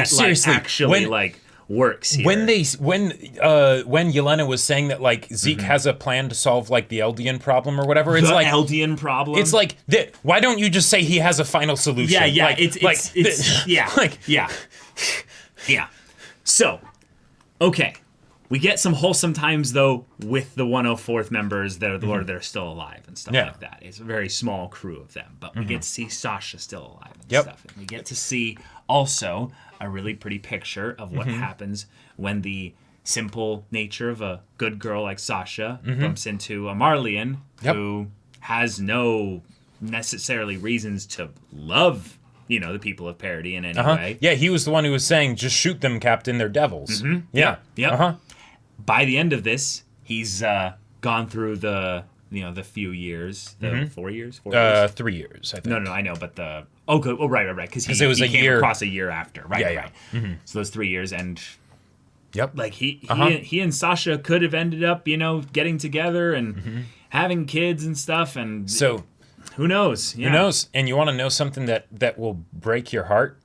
seriously, like, actually works here. When Yelena was saying that like Zeke has a plan to solve like the Eldian problem or whatever, it's like Eldian problem. It's like why don't you just say he has a final solution? Yeah, yeah. So, okay. We get some wholesome times, though, with the 104th members that are the Lord that are still alive and stuff like that. It's a very small crew of them. But we get to see Sasha still alive and stuff. And we get to see, also, a really pretty picture of what happens when the simple nature of a good girl like Sasha bumps into a Marleyan who has no necessarily reasons to love the people of Parody in any way. Yeah, he was the one who was saying, just shoot them, Captain, they're devils. Yeah. Yep. By the end of this, he's gone through the few years, 4 years? 4 years? 3 years, I think. No, I know, but the... Oh, good. Oh, right, because it was he a came year across a year after. Right. So those 3 years, and... Yep. Like, he and Sasha could have ended up, getting together and having kids and stuff, and... So... Who knows? Yeah. Who knows? And you want to know something that will break your heart?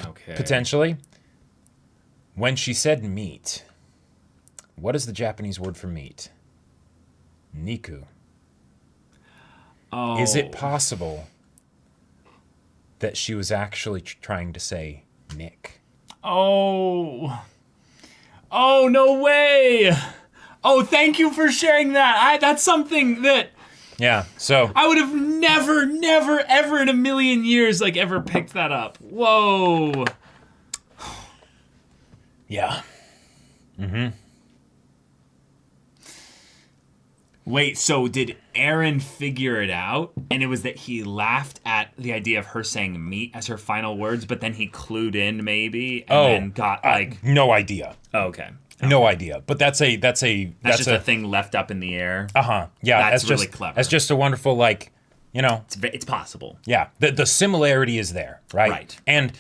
Okay. Potentially? When she said meat, what is the Japanese word for meat? Niku. Oh. Is it possible that she was actually trying to say Nick? Oh, no way. Oh, thank you for sharing that. That's something that... Yeah, so... I would have never, ever in a million years, ever picked that up. Whoa. Yeah. Wait, so did Eren figure it out? And it was that he laughed at the idea of her saying meat as her final words, but then he clued in maybe and then got no idea. Oh, okay. No idea, but that's just a thing left up in the air. Yeah, that's really clever. That's just a wonderful it's possible. Yeah, the similarity is there, right? Right. And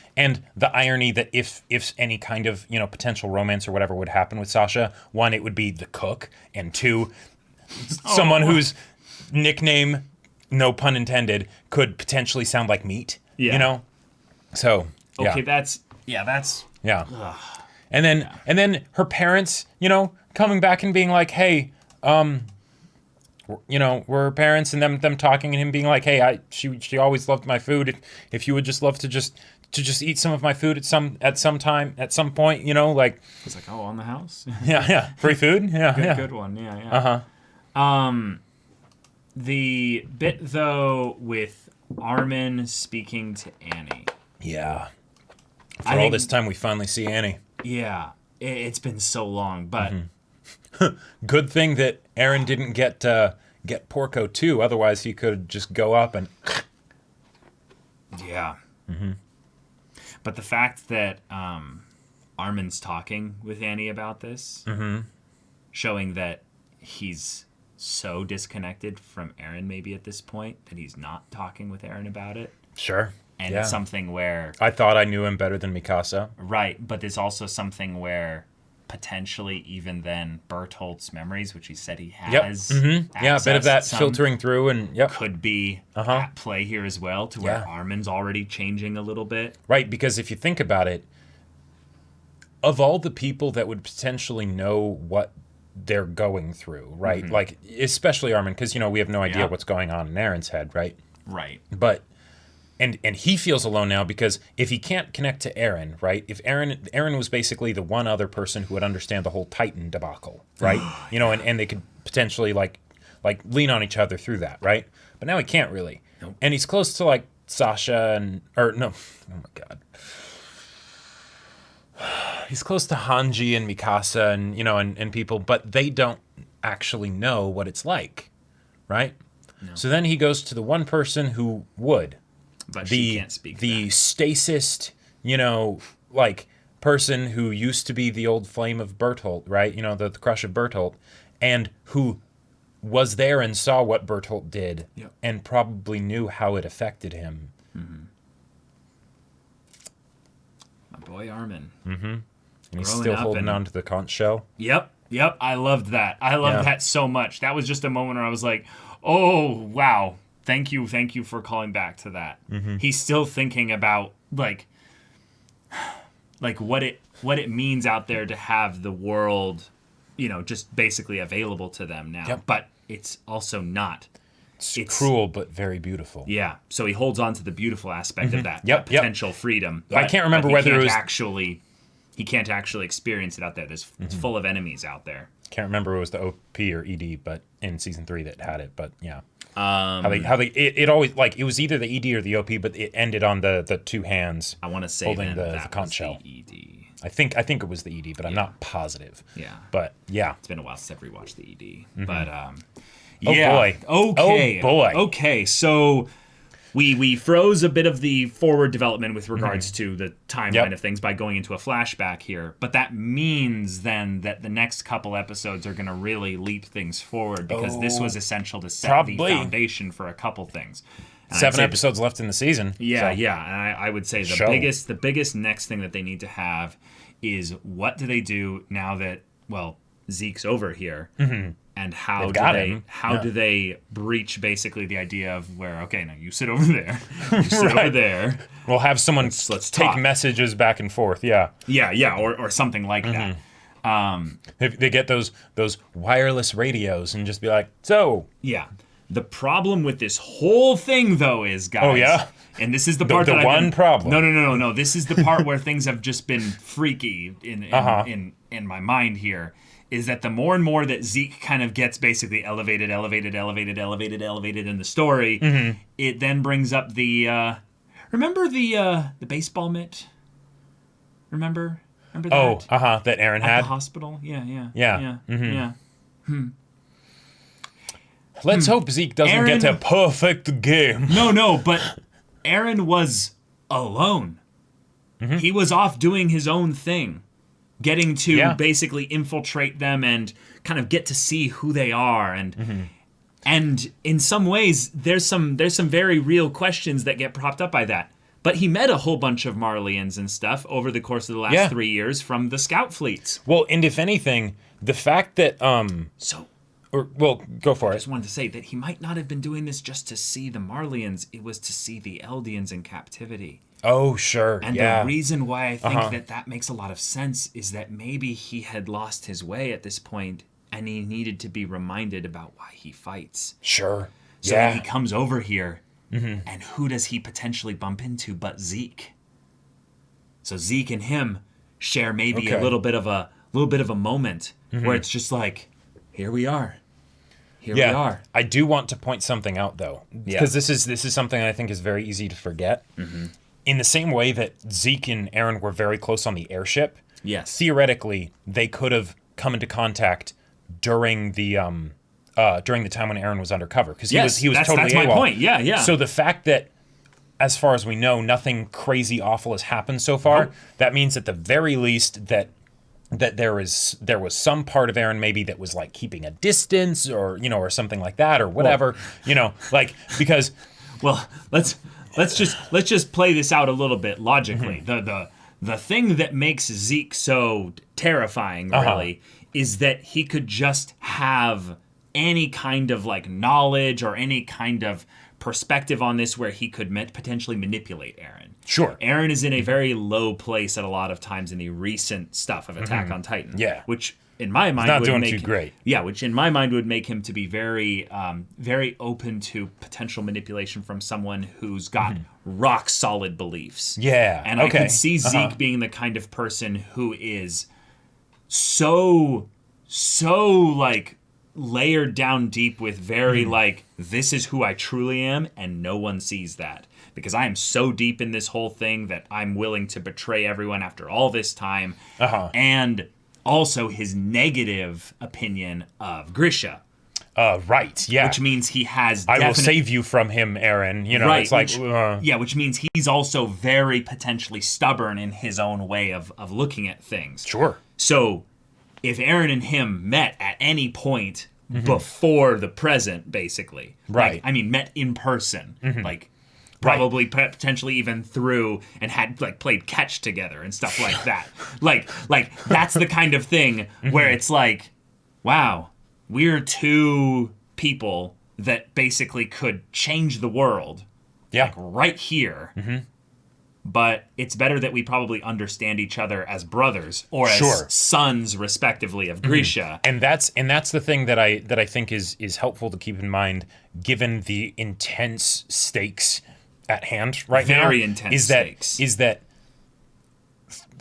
the irony that if any kind of potential romance or whatever would happen with Sasha, one, it would be the cook, and two, someone whose nickname, no pun intended, could potentially sound like meat. Yeah. So yeah. Okay, that's yeah. Ugh. And then her parents, coming back and being like, hey, we're her parents, and them talking and him being like, hey, she always loved my food. If you would just love to just eat some of my food at some point, It's like, on the house. yeah, free food. Yeah, good one. Yeah. The bit though with Armin speaking to Annie. Yeah. For all this time, we finally see Annie. Yeah, it's been so long, but good thing that Eren didn't get Porco too. Otherwise, he could just go up and yeah. But the fact that Armin's talking with Annie about this, showing that he's so disconnected from Eren maybe at this point that he's not talking with Eren about it. Sure. And it's something where... I thought I knew him better than Mikasa. Right, but there's also something where potentially even then Bertolt's memories, which he said he has... Yeah, a bit of that filtering through and... Could be at play here as well, to where Armin's already changing a little bit. Right, because if you think about it, of all the people that would potentially know what they're going through, right? Like, especially Armin, because, you know, we have no idea what's going on in Eren's head, right? Right. But, and he feels alone now because if he can't connect to Eren, right? If Eren was basically the one other person who would understand the whole Titan debacle, right? You know, and they could potentially, like lean on each other through that, right? But now he can't really. Nope. And he's close to, like, Sasha and, or, no, oh my God. He's close to Hanji and Mikasa and, you know, and people, but they don't actually know what it's like, right? No. So then he goes to the one person who would. But she can't speak the stasist, you know, like, person who used to be the old flame of Bertolt, right? You know, the crush of Bertolt, and who was there and saw what Bertolt did and probably knew how it affected him. Boy Armin. And he's still holding on to the conch shell. Yep. I loved that. I loved that so much. That was just a moment where I was like, oh, wow. Thank you for calling back to that. He's still thinking about, like what it means out there to have the world, you know, just basically available to them now. But it's also not. It's cruel, but very beautiful. Yeah. So he holds on to the beautiful aspect of that, that potential freedom. I can't remember whether it was... He can't actually experience it out there. It's full of enemies out there. Can't remember if it was the OP or ED, but in season 3 that had it. But yeah, it always, like, it was either the ED or the OP, but it ended on the two hands. I want to say holding the conch shell. ED. I think it was the ED, but I'm not positive. Yeah. But yeah, it's been a while since I've rewatched the ED. But yeah. Oh boy. Okay. Oh boy. Okay. So we froze a bit of the forward development with regards to the timeline of things by going into a flashback here. But that means then that the next couple episodes are going to really leap things forward because this was essential to set the foundation for a couple things. And 7 episodes left in the season. Yeah, so. Yeah. And I would say the biggest next thing that they need to have is what do they do now that, well, Zeke's over here. And how do they breach basically the idea of where, okay, now you sit over there, you sit over there. We'll have someone let's take messages back and forth. Yeah, or something like that. If they get those wireless radios and just be like, so. Yeah. The problem with this whole thing, though, is, guys. Oh yeah. And this is the part problem. No. This is the part where things have just been freaky in my mind here. Is that the more and more that Zeke kind of gets basically elevated in the story, it then brings up the remember the baseball mitt? Remember that? Oh, that Eren had at the hospital. Yeah. Let's hope Zeke doesn't get a perfect game. No, but Eren was alone. He was off doing his own thing. Getting to basically infiltrate them and kind of get to see who they are, and in some ways there's some very real questions that get propped up by that. But he met a whole bunch of Marleyans and stuff over the course of the last 3 years from the scout fleets. Well, and if anything, the fact that go for it. I just wanted to say that he might not have been doing this just to see the Marleyans; it was to see the Eldians in captivity. Oh, sure. And the reason why I think that makes a lot of sense is that maybe he had lost his way at this point and he needed to be reminded about why he fights. Sure. So that he comes over here and who does he potentially bump into but Zeke? So Zeke and him share maybe a little bit of a moment where it's just like, here we are. Here we are. I do want to point something out though, because this is something I think is very easy to forget. In the same way that Zeke and Eren were very close on the airship, theoretically, they could have come into contact during the time when Eren was undercover, because he was totally that's AWOL. My point. Yeah. So the fact that as far as we know, nothing crazy awful has happened so far. Nope. That means at the very least that there was some part of Eren maybe that was like keeping a distance, or or something like that, or whatever. Like, because well, let's just play this out a little bit logically. The thing that makes Zeke so terrifying really is that he could just have any kind of like knowledge or any kind of perspective on this where he could potentially manipulate Eren. Sure. Eren is in a very low place at a lot of times in the recent stuff of Attack on Titan. Yeah. Which in my mind not would doing make too great. Yeah, which in my mind would make him to be very very open to potential manipulation from someone who's got rock solid beliefs. Yeah. And I could see Zeke being the kind of person who is so like layered down deep with very like, this is who I truly am, and no one sees that. Because I am so deep in this whole thing that I'm willing to betray everyone after all this time. And also his negative opinion of Grisha. Right, yeah. Which means he has I will save you from him, Eren. Right, it's like... which means he's also very potentially stubborn in his own way of looking at things. Sure. So if Eren and him met at any point before the present, basically. Right. Like, I mean, met in person. Like, probably potentially even through and had, like, played catch together and stuff like that. like, that's the kind of thing where it's like, wow, we're two people that basically could change the world. Yeah. Like, right here. But it's better that we probably understand each other as brothers or as sons, respectively, of Grisha. And that's the thing that I think is helpful to keep in mind, given the intense stakes at hand right now. Very intense stakes. Is that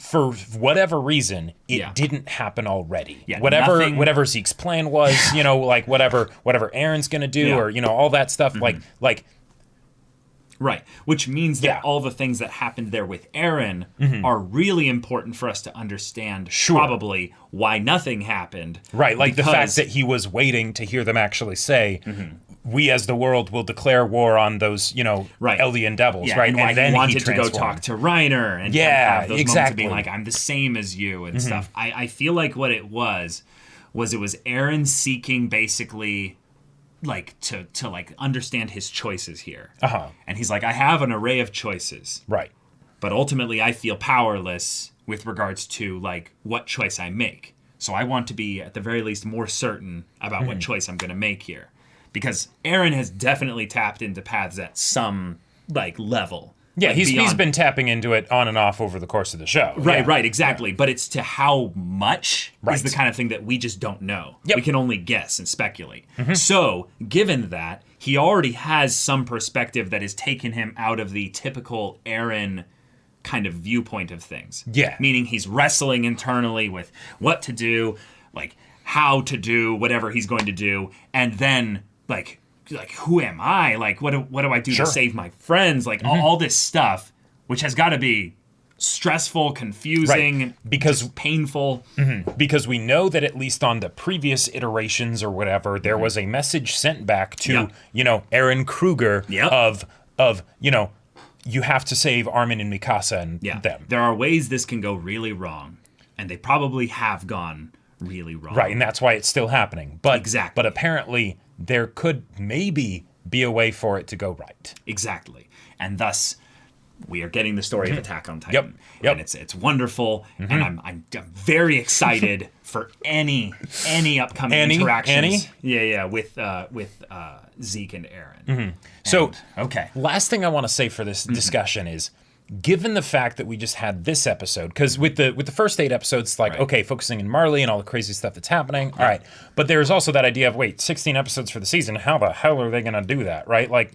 for whatever reason, it didn't happen already. Yeah, whatever Zeke's plan was, like whatever Eren's gonna do, or all that stuff, like. Right, which means that all the things that happened there with Eren are really important for us to understand probably why nothing happened. Right, like the fact that he was waiting to hear them actually say, we as the world will declare war on those, Eldian devils, right? And why then he wanted to go talk to Reiner and have those moments of being like, I'm the same as you and stuff. I feel like what it was it was Eren seeking basically... like to like understand his choices here. And he's like, I have an array of choices. Right. But ultimately I feel powerless with regards to like what choice I make. So I want to be at the very least more certain about what choice I'm going to make here. Because Eren has definitely tapped into paths at some like level. Yeah, like he's been tapping into it on and off over the course of the show. Right, exactly. But it's to how much is the kind of thing that we just don't know. We can only guess and speculate. So, given that, he already has some perspective that has taken him out of the typical Eren kind of viewpoint of things. Yeah. Meaning he's wrestling internally with what to do, like how to do whatever he's going to do, and then like who am I? Like what do I do to save my friends? Like all this stuff, which has got to be stressful, confusing, because painful. Because we know that at least on the previous iterations or whatever, there was a message sent back to Eren Kruger of you have to save Armin and Mikasa and them. There are ways this can go really wrong, and they probably have gone really wrong. Right, and that's why it's still happening. But exactly. But apparently there could maybe be a way for it to go right. Exactly. And thus we are getting the story of Attack on Titan. Yep. And it's wonderful, and I'm very excited for any upcoming interactions. With Zeke and Eren. So, okay. Last thing I want to say for this discussion is, given the fact that we just had this episode, because with the first 8 episodes, like, okay, focusing on Marley and all the crazy stuff that's happening, all right. But there's also that idea of, 16 episodes for the season, how the hell are they going to do that, right? Like,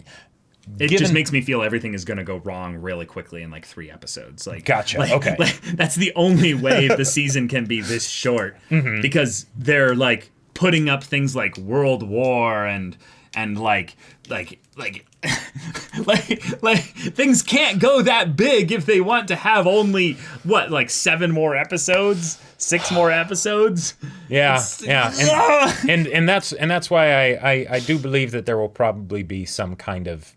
it just makes me feel everything is going to go wrong really quickly in like 3 episodes. Like, gotcha. Okay. That's the only way the season can be this short, because they're like putting up things like World War and like things can't go that big if they want to have only 7 more episodes, 6 more episodes. And that's why I do believe that there will probably be some kind of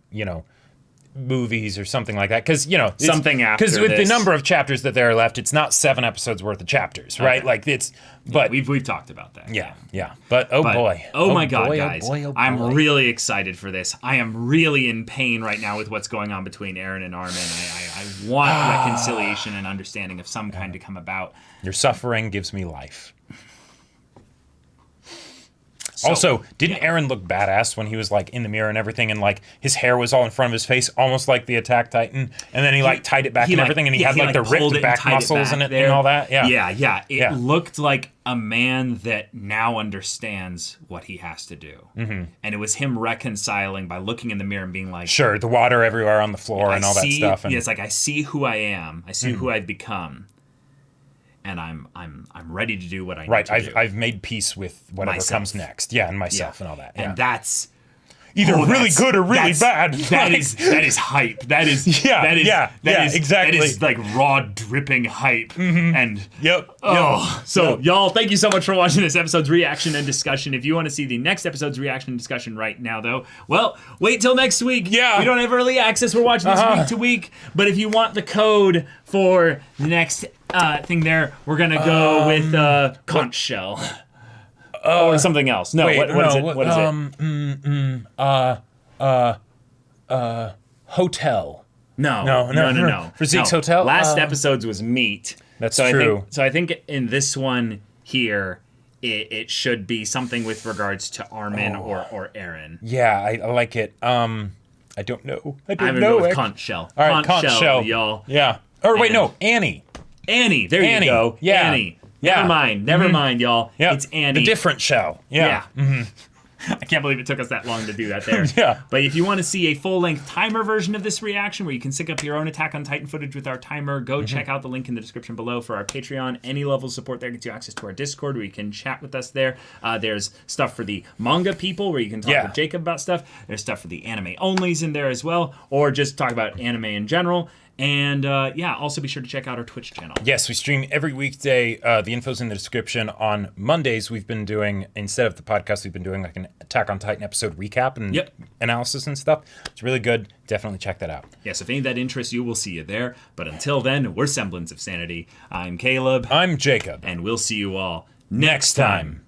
movies or something like that. Because, something after Because with the this. number of chapters that there are left, it's not 7 episodes worth of chapters, right? Okay. Like, it's... But we've talked about that. Yeah. But, boy. Oh my God, boy, guys. Oh boy, oh boy. I'm really excited for this. I am really in pain right now with what's going on between Eren and Armin. I want reconciliation and understanding of some kind to come about. Your suffering gives me life. So, also, didn't Eren look badass when he was like in the mirror and everything, and like his hair was all in front of his face, almost like the Attack Titan, and then he like tied it back and everything, and he had like the ripped back muscles in it and all that. Yeah. It looked like a man that now understands what he has to do, and it was him reconciling by looking in the mirror and being like, sure, the water everywhere on the floor and all that stuff. And it's like I see who I am, I see who I've become. And I'm ready to do what I need to do. I've made peace with whatever comes next. Yeah, and myself and all that. And that's either really good or really bad. That is hype. That is exactly. That is like raw dripping hype. And Yep. Y'all, thank you so much for watching this episode's reaction and discussion. If you want to see the next episode's reaction and discussion right now, though, well, wait till next week. Yeah. We don't have early access. We're watching this week to week. But if you want the code for the next thing there, we're gonna go with conch shell. Or something else. No, wait, what is it? What is it? Hotel. No. For Zeke's hotel? Last episode's was meat. That's true. I think in this one here, it should be something with regards to Armin or Eren. Yeah, I like it. I don't know. I'm gonna go with conch shell. All right, conch shell, y'all. Yeah. Or wait, no, Annie. Annie. There you go. Yeah. Annie. Yeah. Never mind, y'all. Yep. It's Annie. The different shell. Yeah. I can't believe it took us that long to do that there. Yeah. But if you want to see a full-length timer version of this reaction where you can sync up your own Attack on Titan footage with our timer, go check out the link in the description below for our Patreon. Any level of support there gets you access to our Discord where you can chat with us there. There's stuff for the manga people where you can talk with Jacob about stuff. There's stuff for the anime onlys in there as well, or just talk about anime in general. And also be sure to check out our Twitch channel. Yes, we stream every weekday. The info's in the description. On Mondays, we've been doing, instead of the podcast, we've been doing like an Attack on Titan episode recap and analysis and stuff. It's really good. Definitely check that out. Yes, if any of that interests you, we'll see you there. But until then, we're Semblance of Sanity. I'm Caleb. I'm Jacob. And we'll see you all next time.